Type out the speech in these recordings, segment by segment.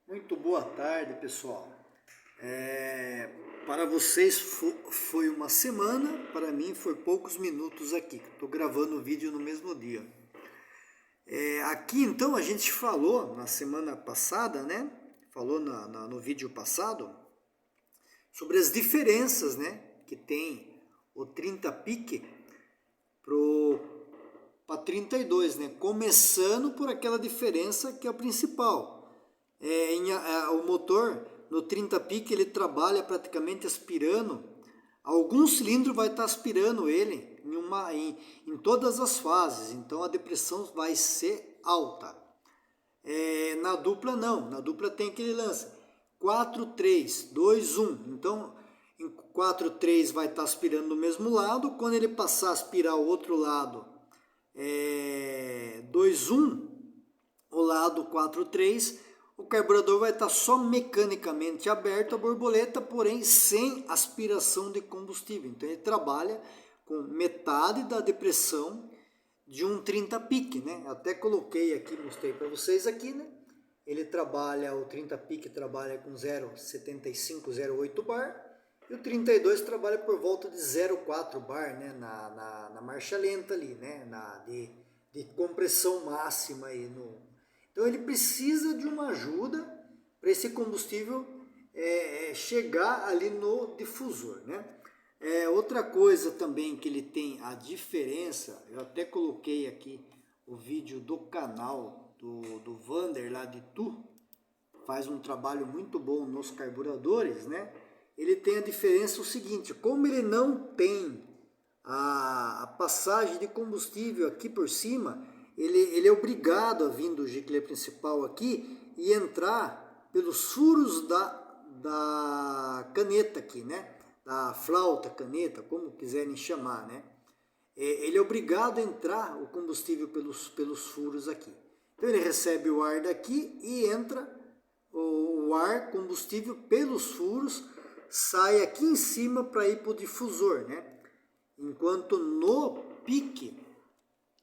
Muito boa tarde, pessoal. Para vocês foi uma semana, para mim foi poucos minutos aqui. Estou gravando o vídeo no mesmo dia. Aqui então a gente falou na semana passada, né? Falou no vídeo passado sobre as diferenças, né? Que tem o 30 pique para 32, né? Começando por aquela diferença que é a principal. O motor no 30 pique ele trabalha praticamente aspirando. Alguns cilindros vai estar aspirando ele em todas as fases, então a depressão vai ser alta. Na dupla não, na dupla tem aquele lance 4, 3, 2, 1. Então em 4, 3 vai estar aspirando do mesmo lado, quando ele passar a aspirar o outro lado 2, 1, o lado 4, 3, o carburador vai estar só mecanicamente aberto a borboleta, porém sem aspiração de combustível. Então ele trabalha com metade da depressão de um 30 pique, né? Até coloquei aqui, mostrei para vocês aqui, né? Ele trabalha, o 30 pique trabalha com 0,75, 0,8 bar, e o 32 trabalha por volta de 0,4 bar, né? Na marcha lenta ali, né? De compressão máxima aí Então ele precisa de uma ajuda para esse combustível chegar ali no difusor, né? Outra coisa também que ele tem a diferença, eu até coloquei aqui o vídeo do canal do Vander lá de Tu, faz um trabalho muito bom nos carburadores, né? Ele tem a diferença o seguinte, como ele não tem a passagem de combustível aqui por cima, ele é obrigado a vir do giclê principal aqui e entrar pelos furos da caneta aqui, né? Da flauta, caneta, como quiserem chamar, né? Ele é obrigado a entrar o combustível pelos furos aqui. Então ele recebe o ar daqui e entra o ar combustível pelos furos, sai aqui em cima para ir para o difusor, né? Enquanto no pique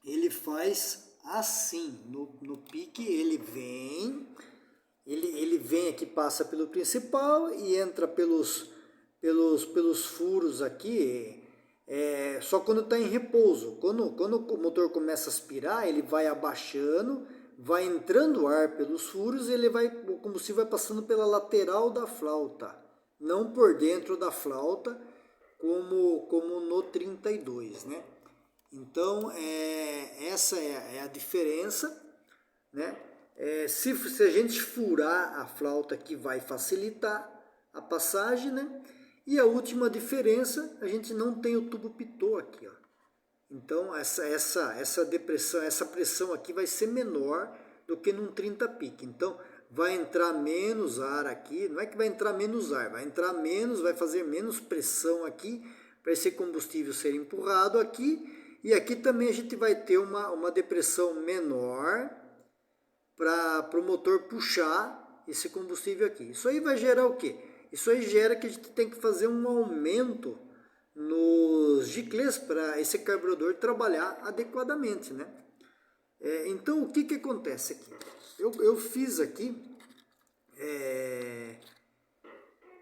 ele faz assim, no pique ele vem aqui, passa pelo principal e entra pelos furos aqui, só quando está em repouso. Quando o motor começa a aspirar, ele vai abaixando, vai entrando ar pelos furos e o combustível vai passando pela lateral da flauta, não por dentro da flauta, como no 32, né? Então, essa é a diferença, né? Se a gente furar a flauta aqui, vai facilitar a passagem, né? E a última diferença, a gente não tem o tubo pitot aqui, ó. Então, essa depressão, essa pressão aqui vai ser menor do que num 30 pique. Então, vai entrar menos ar aqui, não é que vai entrar menos ar, vai entrar menos, vai fazer menos pressão aqui, para esse combustível ser empurrado aqui, e aqui também a gente vai ter uma depressão menor para o motor puxar esse combustível aqui. Isso aí vai gerar o quê? Isso aí gera que a gente tem que fazer um aumento nos giclês para esse carburador trabalhar adequadamente, né? Então o que acontece aqui? Eu fiz aqui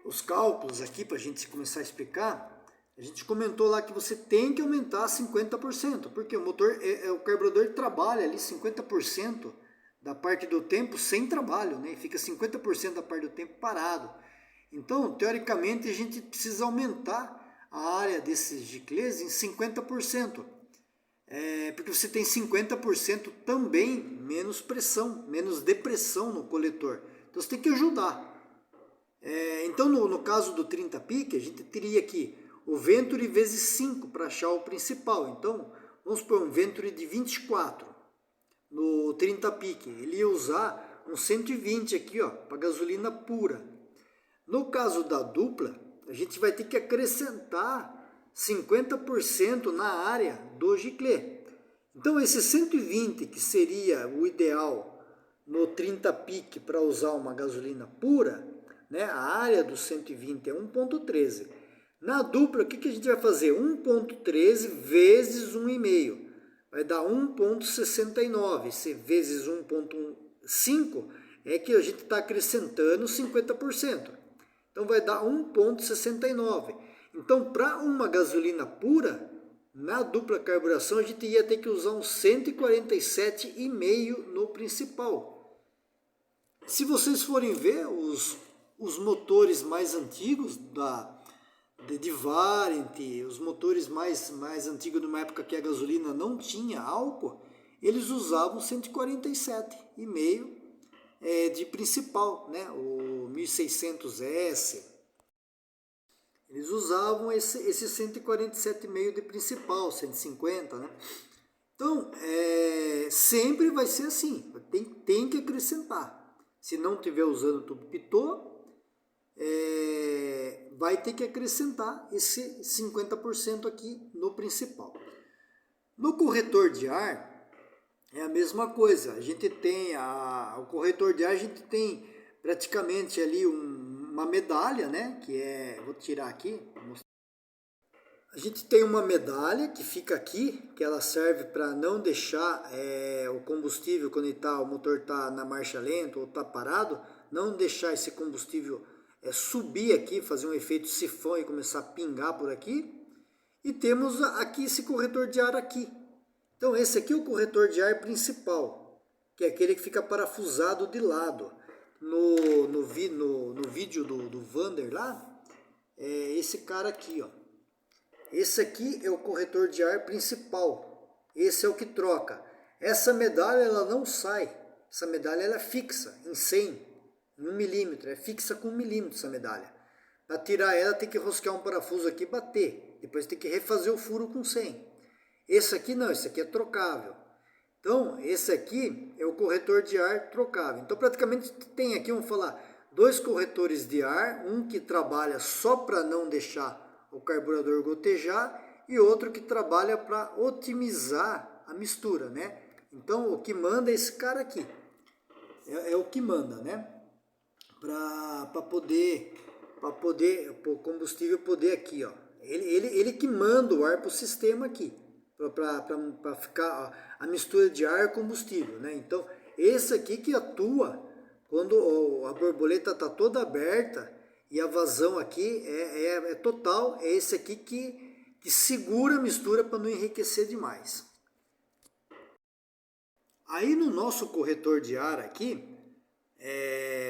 os cálculos aqui para a gente começar a explicar. A gente comentou lá que você tem que aumentar 50%, porque o motor, o carburador trabalha ali 50% da parte do tempo sem trabalho, né? E fica 50% da parte do tempo parado. Então, teoricamente, a gente precisa aumentar a área desses giclês em 50%. Porque você tem 50% também menos pressão, menos depressão no coletor. Então, você tem que ajudar. Então, no caso do 30 pique, a gente teria aqui o Venturi vezes 5 para achar o principal. Então, vamos supor um Venturi de 24 no 30 pique. Ele ia usar um 120 aqui, ó, para gasolina pura. No caso da dupla, a gente vai ter que acrescentar 50% na área do giclê. Então, esse 120, que seria o ideal no 30 pique para usar uma gasolina pura, né, a área do 120 é 1,13. Na dupla, o que a gente vai fazer? 1,13 vezes 1,5. Vai dar 1,69. Vezes 1,5 é que a gente está acrescentando 50%. Então vai dar 1,69. Então, para uma gasolina pura, na dupla carburação, a gente ia ter que usar um 147,5 no principal. Se vocês forem ver os motores mais antigos de Variant, os motores mais antigos, numa época que a gasolina não tinha álcool, eles usavam 147,5 de principal, né? O 1600S. Eles usavam esse 147,5 de principal, 150, né? Então, sempre vai ser assim, tem que acrescentar. Se não estiver usando tubo Pitot, vai ter que acrescentar esse 50% aqui no principal. No corretor de ar, é a mesma coisa. A gente tem o corretor de ar, a gente tem praticamente ali uma medalha, né? Que vou tirar aqui. A gente tem uma medalha que fica aqui, que ela serve para não deixar o combustível, quando o motor está na marcha lenta ou está parado, não deixar esse combustível subir aqui, fazer um efeito sifão e começar a pingar por aqui. E temos aqui esse corretor de ar aqui. Então esse aqui é o corretor de ar principal, que é aquele que fica parafusado de lado. No vídeo do Vander lá, é esse cara aqui, ó. Esse aqui é o corretor de ar principal. Esse é o que troca. Essa medalha ela não sai. Essa medalha ela é fixa em 100, em 1 milímetro. É fixa com 1 milímetro essa medalha. Para tirar ela tem que rosquear um parafuso aqui e bater. Depois tem que refazer o furo com 100. Esse aqui não, esse aqui é trocável. Então, esse aqui é o corretor de ar trocável. Então, praticamente tem aqui, vamos falar, 2 corretores de ar, um que trabalha só para não deixar o carburador gotejar e outro que trabalha para otimizar a mistura, né? Então, o que manda é esse cara aqui. É o que manda, né? Para poder o combustível poder aqui, ó. Ele que manda o ar para o sistema aqui. Para ficar a mistura de ar e combustível, né? Então, esse aqui que atua quando a borboleta está toda aberta e a vazão aqui é total, é esse aqui que segura a mistura para não enriquecer demais. Aí no nosso corretor de ar aqui,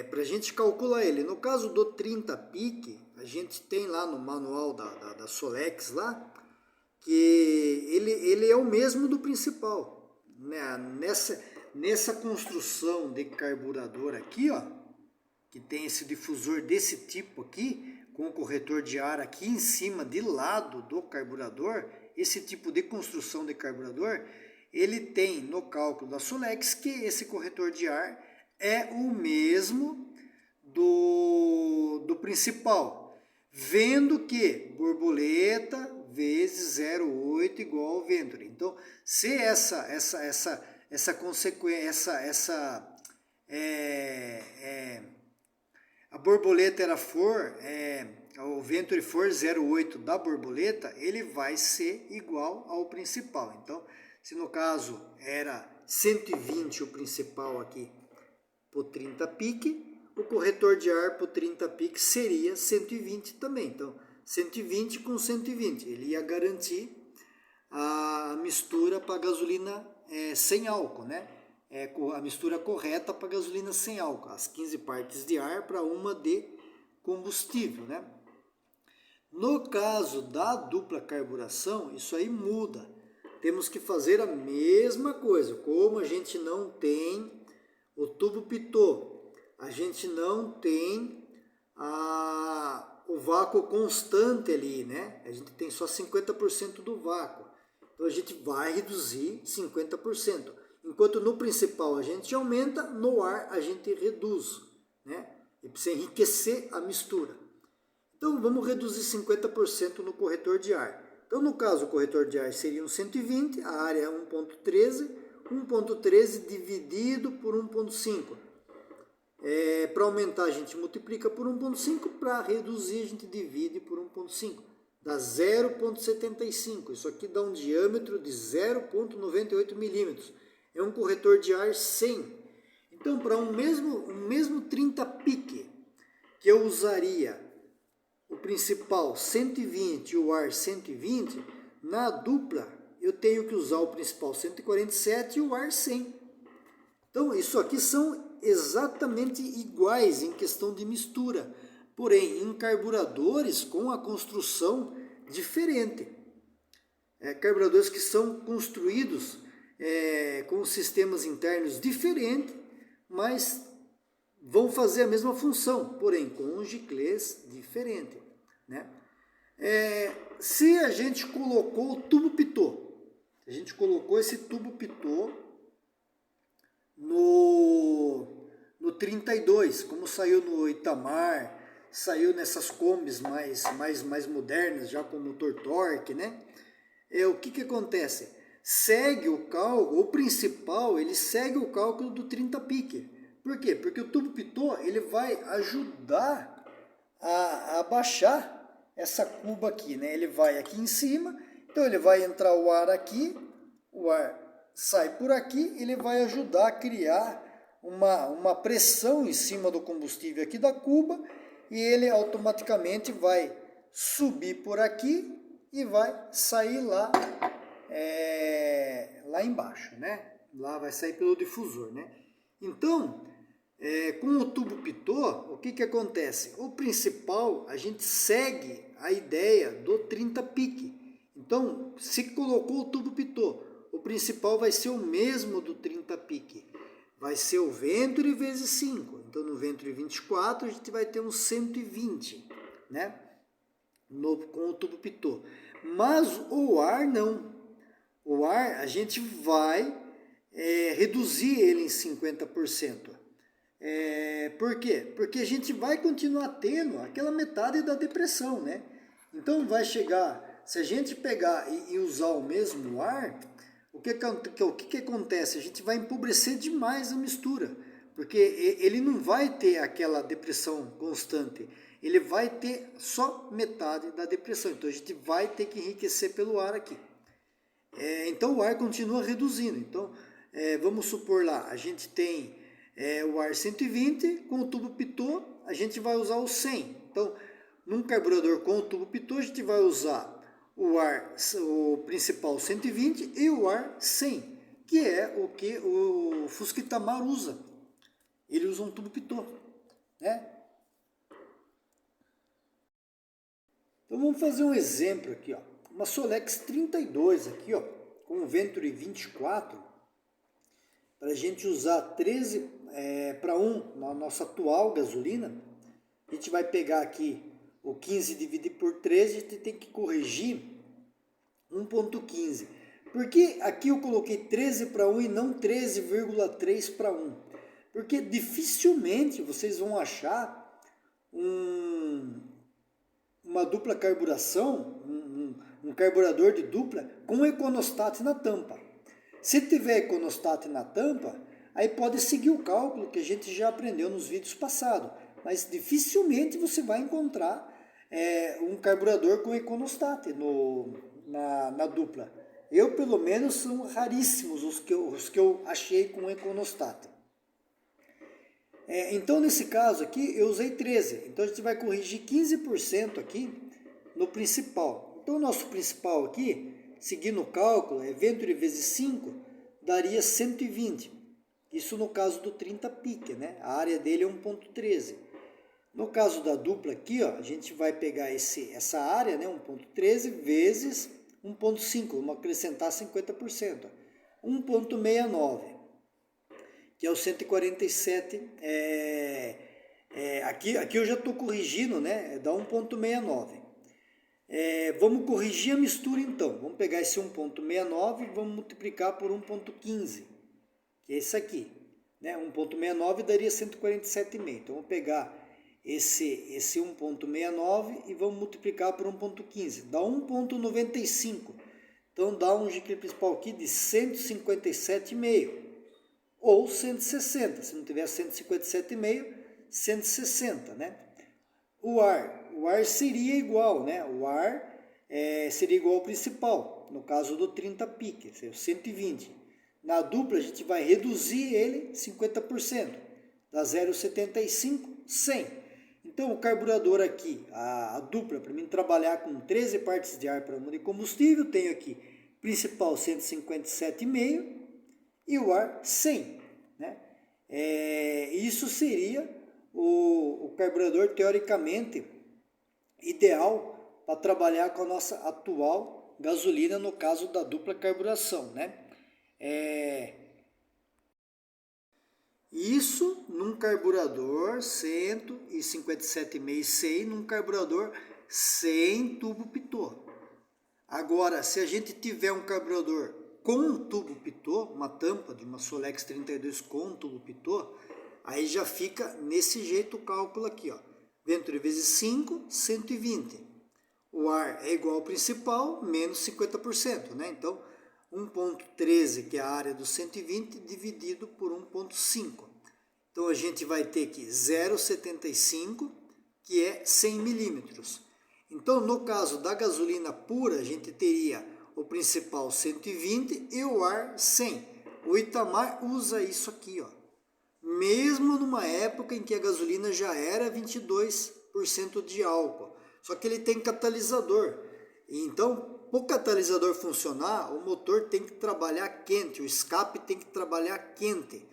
para a gente calcular ele, no caso do 30 pique, a gente tem lá no manual da Solex lá, que ele é o mesmo do principal, né? Nessa construção de carburador aqui, ó, que tem esse difusor desse tipo aqui, com o corretor de ar aqui em cima, de lado do carburador, esse tipo de construção de carburador, ele tem no cálculo da Solex que esse corretor de ar é o mesmo do principal, vendo que borboleta vezes 0,8 igual ao Venturi. Então, se essa consequência, a borboleta o Venturi for 0,8 da borboleta, ele vai ser igual ao principal. Então, se no caso era 120 o principal aqui por 30 pique, o corretor de ar por 30 pique seria 120 também. Então, 120 com 120, ele ia garantir a mistura para gasolina sem álcool, né? A mistura correta para gasolina sem álcool, as 15 partes de ar para uma de combustível, né? No caso da dupla carburação, isso aí muda. Temos que fazer a mesma coisa. Como a gente não tem o tubo Pitot, a gente não tem o vácuo constante ali, né? A gente tem só 50% do vácuo. Então a gente vai reduzir 50%. Enquanto no principal a gente aumenta, no ar a gente reduz, né? E precisa enriquecer a mistura. Então vamos reduzir 50% no corretor de ar. Então no caso o corretor de ar seria um 120, a área é 1,13, 1,13 dividido por 1,5. Para aumentar a gente multiplica por 1,5, para reduzir a gente divide por 1,5. Dá 0,75. Isso aqui dá um diâmetro de 0,98 milímetros. É um corretor de ar 100. Então, para um mesmo 30 pique, que eu usaria o principal 120 e o ar 120, na dupla eu tenho que usar o principal 147 e o ar 100. Então, isso aqui são exatamente iguais em questão de mistura, porém em carburadores com a construção diferente. Carburadores que são construídos com sistemas internos diferentes, mas vão fazer a mesma função, porém com giclês diferente, né? Se a gente colocou o tubo pitô, a gente colocou esse tubo pitô no 32, como saiu no Itamar, saiu nessas Kombis mais modernas, já com motor torque, né? O que acontece? Segue o cálculo, o principal, ele segue o cálculo do 30 pique. Por quê? Porque o tubo pitô, ele vai ajudar a baixar essa cuba aqui, né? Ele vai aqui em cima, então ele vai entrar o ar aqui, o ar sai por aqui, ele vai ajudar a criar uma pressão em cima do combustível aqui da cuba, e ele automaticamente vai subir por aqui e vai sair lá, lá embaixo, né? Lá vai sair pelo difusor, né? Então, com o tubo pitô, o que acontece? O principal, a gente segue a ideia do 30 pique. Então, se colocou o tubo pitô, o principal vai ser o mesmo do 30 pique. Vai ser o Venturi vezes 5. Então, no Venturi 24, a gente vai ter um 120, né? Com o tubo pitô. Mas o ar não. O ar, a gente vai reduzir ele em 50%. Por quê? Porque a gente vai continuar tendo aquela metade da depressão, né? Então vai chegar, se a gente pegar e usar o mesmo ar, o que acontece? A gente vai empobrecer demais a mistura, porque ele não vai ter aquela depressão constante, ele vai ter só metade da depressão, então a gente vai ter que enriquecer pelo ar aqui. Então o ar continua reduzindo, então vamos supor lá, a gente tem o ar 120, com o tubo pitô a gente vai usar o 100. Então, num carburador com o tubo pitô, a gente vai usar o principal 120 e o ar 100, que é o que o Fusca Itamar usa. Ele usa um tubo pitô, né? Então vamos fazer um exemplo aqui, ó. Uma Solex 32 aqui, ó, com um Venturi 24, para a gente usar 13 para 1 na nossa atual gasolina. A gente vai pegar aqui o 15 dividido por 13, a gente tem que corrigir 1.15. Por que aqui eu coloquei 13 para 1 e não 13,3 para 1? Porque dificilmente vocês vão achar uma dupla carburação, um carburador de dupla com econostat na tampa. Se tiver econostat na tampa, aí pode seguir o cálculo que a gente já aprendeu nos vídeos passados, mas dificilmente você vai encontrar um carburador com econostat na dupla. Eu, pelo menos, são raríssimos os que eu achei com econostat. Então, nesse caso aqui, eu usei 13. Então, a gente vai corrigir 15% aqui no principal. Então, o nosso principal aqui, seguindo o cálculo, Venturi vezes 5, daria 120. Isso no caso do 30 pique, né? A área dele é 1.13. No caso da dupla aqui, ó, a gente vai pegar essa área, né, 1.13 vezes 1.5, vamos acrescentar 50%. 1.69, que é o 147. Aqui eu já estou corrigindo, né? Dá 1.69. Vamos corrigir a mistura então. Vamos pegar esse 1.69 e vamos multiplicar por 1.15, que é esse aqui, né? 1.69 daria 147,5. Então vamos pegar esse 1.69 e vamos multiplicar por 1.15, dá 1.95. Então dá um giclê principal aqui de 157,5 ou 160. Se não tiver 157,5, 160, né? O ar seria igual, né? O ar seria igual ao principal, no caso do 30 pique, 120. Na dupla a gente vai reduzir ele 50%, dá 0,75, 100. Então o carburador aqui, a dupla, para mim trabalhar com 13 partes de ar para uma de combustível, tenho aqui principal 157,5 e o ar 100. Né? Isso seria o carburador teoricamente ideal para trabalhar com a nossa atual gasolina, no caso da dupla carburação, né? Isso num carburador 157,5 100, num carburador sem tubo pitot. Agora, se a gente tiver um carburador com tubo pitot, uma tampa de uma Solex 32 com tubo pitot, aí já fica nesse jeito o cálculo aqui, ó. Venturi vezes 5, 120. O ar é igual ao principal, menos 50%, né? Então, 1,13, que é a área do 120, dividido por 1,5. Então, a gente vai ter que 0,75, que é 100 milímetros. Então, no caso da gasolina pura, a gente teria o principal 120 e o ar 100. O Itamar usa isso aqui, ó. Mesmo numa época em que a gasolina já era 22% de álcool. Só que ele tem catalisador. Então, para o catalisador funcionar, o motor tem que trabalhar quente, o escape tem que trabalhar quente.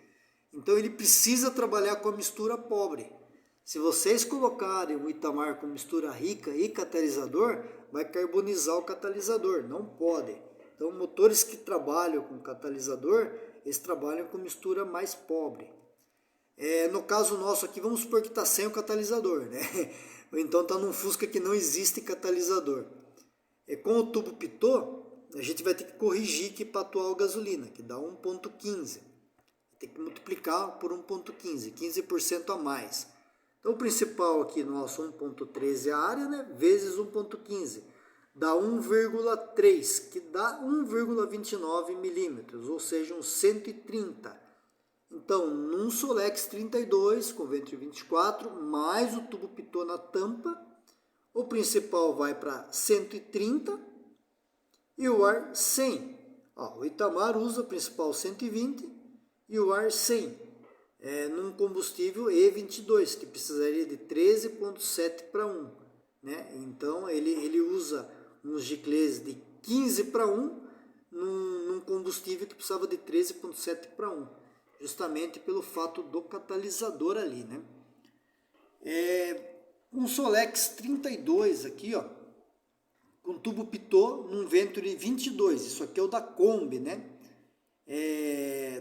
Então, ele precisa trabalhar com a mistura pobre. Se vocês colocarem o Itamar com mistura rica e catalisador, vai carbonizar o catalisador, não pode. Então, motores que trabalham com catalisador, eles trabalham com mistura mais pobre. No caso nosso aqui, vamos supor que está sem o catalisador, né? Ou então está num Fusca que não existe catalisador. Com o tubo pitot, a gente vai ter que corrigir aqui para a atual gasolina, que dá 1,15. Tem que multiplicar por 1,15, 15% a mais. Então, o principal aqui nosso 1,13 é a área, né? Vezes 1,15. Dá 1,3, que dá 1,29 milímetros, ou seja, uns 130. Então, num Solex 32 com Venturi 24, mais o tubo pitot na tampa, o principal vai para 130 e o ar 100. O Itamar usa o principal 120 e o ar 100. Num combustível E22, que precisaria de 13,7 para 1. Né? Então, ele usa uns giclês de 15 para 1 num combustível que precisava de 13,7 para 1. Justamente pelo fato do catalisador ali, né? Um Solex 32 aqui, ó, com tubo pitot num Venturi 22. Isso aqui é o da Kombi, né?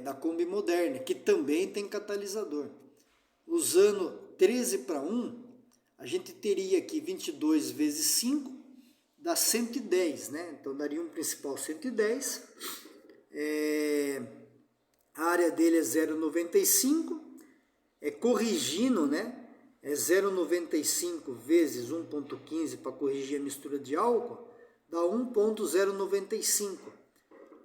Da Kombi moderna, que também tem catalisador. Usando 13 para 1, a gente teria aqui 22 vezes 5, dá 110, né? Então daria um principal 110. A área dele é 0,95, corrigindo, né? 0,95 vezes 1,15 para corrigir a mistura de álcool, dá 1,095,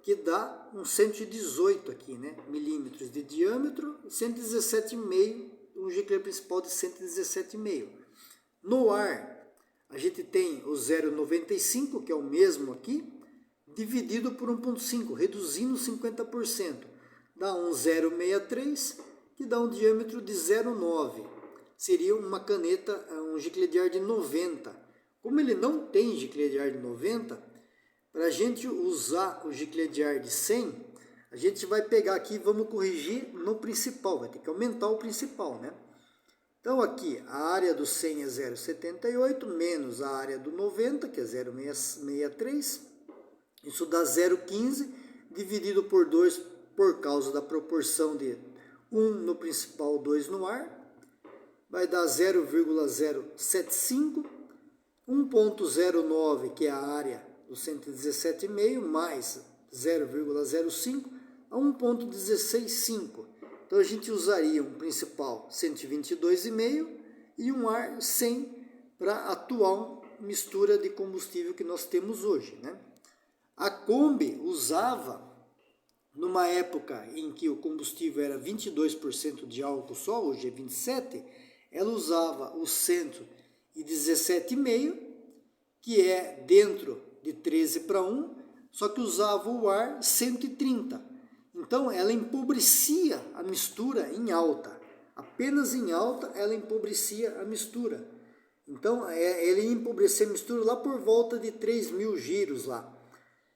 que dá uns 118 aqui, né? Milímetros de diâmetro, 117,5, um giclê principal de 117,5. No ar, a gente tem o 0,95, que é o mesmo aqui, dividido por 1,5, reduzindo 50%. Dá um 0,63, que dá um diâmetro de 0,9. Seria uma caneta, um giclê de ar de 90. Como ele não tem giclê de ar de 90, para a gente usar o giclê de ar de 100, a gente vai pegar aqui e vamos corrigir no principal, vai ter que aumentar o principal, né? Então aqui, a área do 100 é 0,78, menos a área do 90, que é 0,63. Isso dá 0,15, dividido por 2, por causa da proporção de 1 no principal, 2 no ar. Vai dar 0,075, 1,09, que é a área do 117,5, mais 0,05, a 1,165. Então, a gente usaria um principal 122,5 e um ar 100 para a atual mistura de combustível que nós temos hoje, né? A Kombi usava, numa época em que o combustível era 22% de álcool só, hoje é 27%, ela usava o 117,5, que é dentro de 13 para 1, só que usava o ar 130. Então ela empobrecia a mistura em alta. Apenas em alta ela empobrecia a mistura. Então ele ia empobrecer a mistura lá por volta de 3.000 giros lá.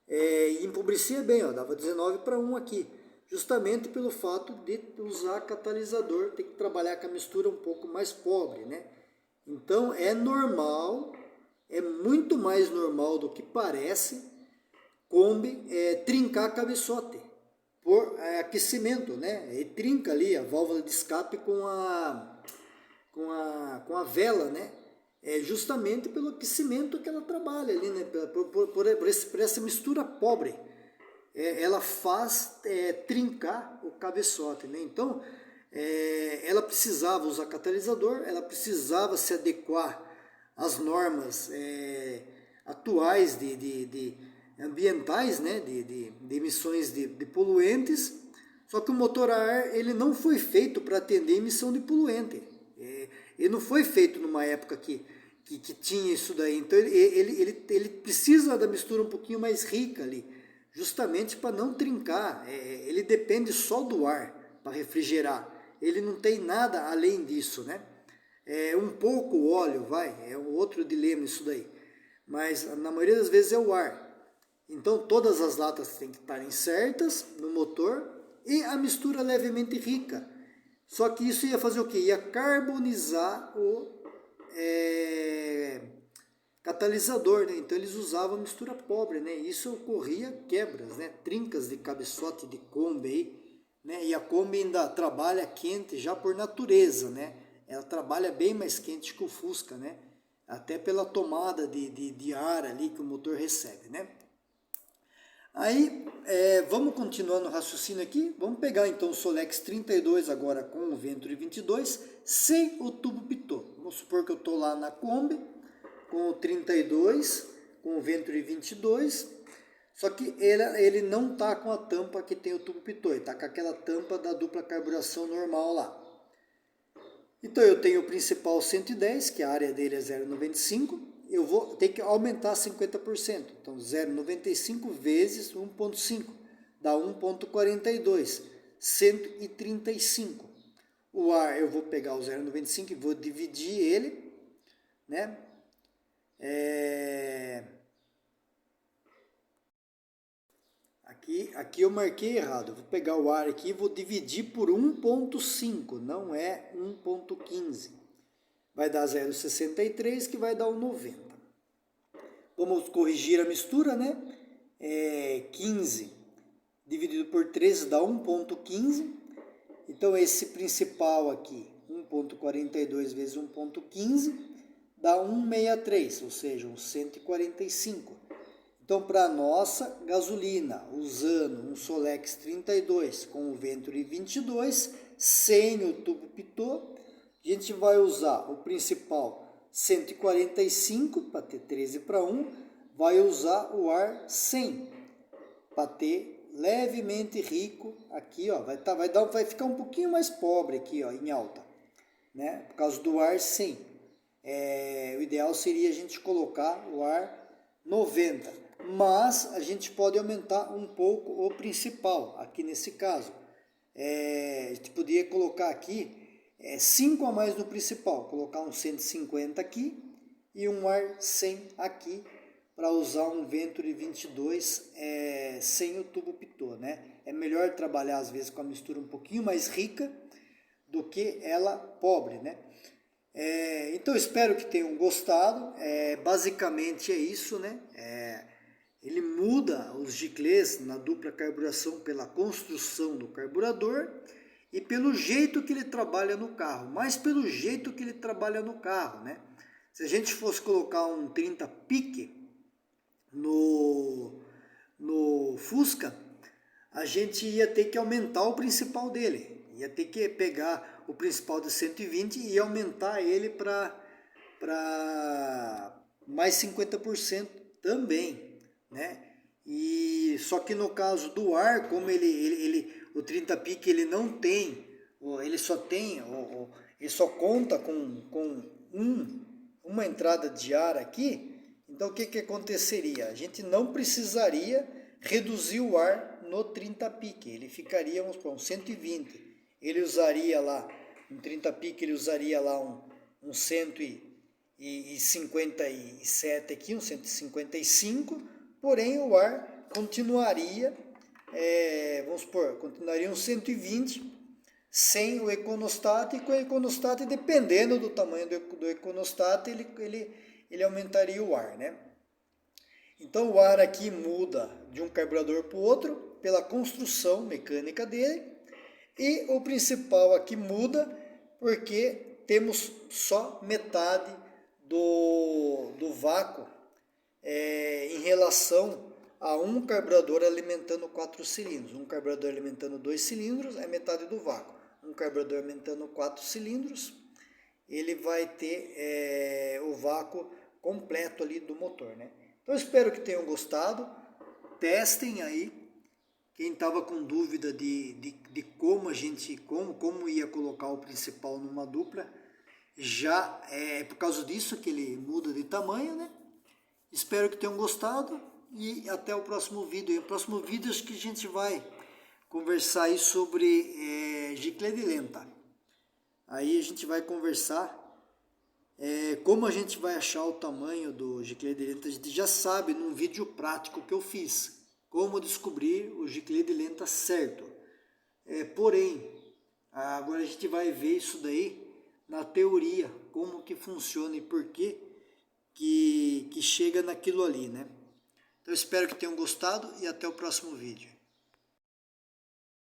E empobrecia bem, ó, dava 19:1 aqui. Justamente pelo fato de usar catalisador, ter que trabalhar com a mistura um pouco mais pobre, né? Então é normal, é muito mais normal do que parece, Kombi trincar cabeçote por aquecimento, né? E trinca ali a válvula de escape com a vela, né? Justamente pelo aquecimento que ela trabalha ali, né? Por essa mistura pobre. Ela faz trincar o cabeçote, né? Então, ela precisava usar catalisador, ela precisava se adequar às normas atuais de ambientais, né? de emissões de poluentes, só que o motor a ar ele não foi feito para atender emissão de poluente. Ele não foi feito numa época que tinha isso daí, então ele precisa da mistura um pouquinho mais rica ali, justamente para não trincar. Ele depende só do ar para refrigerar, ele não tem nada além disso, né? Um pouco o óleo, é um outro dilema isso daí, mas na maioria das vezes é o ar. Então todas as latas têm que estarem certas no motor e a mistura levemente rica. Só que isso ia fazer o quê? Ia carbonizar o catalisador, né? Então eles usavam mistura pobre, né? Isso ocorria quebras, né? Trincas de cabeçote de Kombi aí, né? E a Kombi ainda trabalha quente já por natureza, né? Ela trabalha bem mais quente que o Fusca, né? Até pela tomada de ar ali que o motor recebe, né? Aí, vamos continuar no raciocínio aqui. Vamos pegar então o Solex 32 agora com o Venturi 22 sem o tubo pitô. Vamos supor que eu estou lá na Kombi com o 32, com o Venturi 22, só que ele não está com a tampa que tem o tubo pitô, ele está com aquela tampa da dupla carburação normal lá. Então eu tenho o principal 110, que a área dele é 0,95, eu vou ter que aumentar 50%. Então 0,95 vezes 1,5 dá 1,42, 135. O ar eu vou pegar o 0,95 e vou dividir ele, né? Aqui eu marquei errado, eu vou pegar o ar aqui e vou dividir por 1,5, não é 1,15. Vai dar 0,63, que vai dar o 90. Vamos corrigir a mistura, né? 15 dividido por 13 dá 1,15. Então esse principal aqui, 1,42 vezes 1,15, dá 1,63, ou seja, uns 145. Então, para a nossa gasolina, usando um Solex 32 com o Venturi 22, sem o tubo pitô, a gente vai usar o principal 145 para ter 13:1, vai usar o ar 100 para ter levemente rico aqui, ó, vai ficar um pouquinho mais pobre aqui, ó, em alta, né? Por causa do ar 100. O ideal seria a gente colocar o ar 90, mas a gente pode aumentar um pouco o principal aqui nesse caso. A gente poderia colocar aqui 5 a mais no principal, colocar um 150 aqui e um ar 100 aqui, para usar um Venturi 22 sem o tubo pitô, né? É melhor trabalhar às vezes com a mistura um pouquinho mais rica do que ela pobre, né? Então espero que tenham gostado. Basicamente é isso, né? Ele muda os giclês na dupla carburação pela construção do carburador e pelo jeito que ele trabalha no carro, mais pelo jeito que ele trabalha no carro, né? Se a gente fosse colocar um 30 pique no Fusca, a gente ia ter que aumentar o principal dele, ia ter que pegar o principal de 120 e aumentar ele para mais 50% também, né? E só que no caso do ar, como o 30 pique ele não tem, ele só conta com uma entrada de ar aqui. Então o que aconteceria? A gente não precisaria reduzir o ar no 30 pique, ele ficaria, vamos supor, um 120. Ele usaria lá, um 30 pique, ele usaria lá um 157 aqui, um 155, porém o ar continuaria, vamos supor, continuaria um 120 sem o econostat, e com o econostat, dependendo do tamanho do econostat, ele aumentaria o ar, né? Então o ar aqui muda de um carburador para o outro pela construção mecânica dele, e o principal aqui muda porque temos só metade do vácuo em relação a um carburador alimentando 4 cilindros. Um carburador alimentando 2 cilindros é metade do vácuo. Um carburador alimentando 4 cilindros, ele vai ter o vácuo completo ali do motor, né? Então espero que tenham gostado. Testem aí. Quem estava com dúvida de como ia colocar o principal numa dupla, já é por causa disso que ele muda de tamanho, né? Espero que tenham gostado e até o próximo vídeo. E o próximo vídeo acho que a gente vai conversar aí sobre giclete lenta. Aí a gente vai conversar como a gente vai achar o tamanho do giclete lenta. A gente já sabe num vídeo prático que eu fiz como descobrir o giclete lenta certo. Porém, agora a gente vai ver isso daí na teoria, como que funciona e por que chega naquilo ali, né? Então espero que tenham gostado e até o próximo vídeo.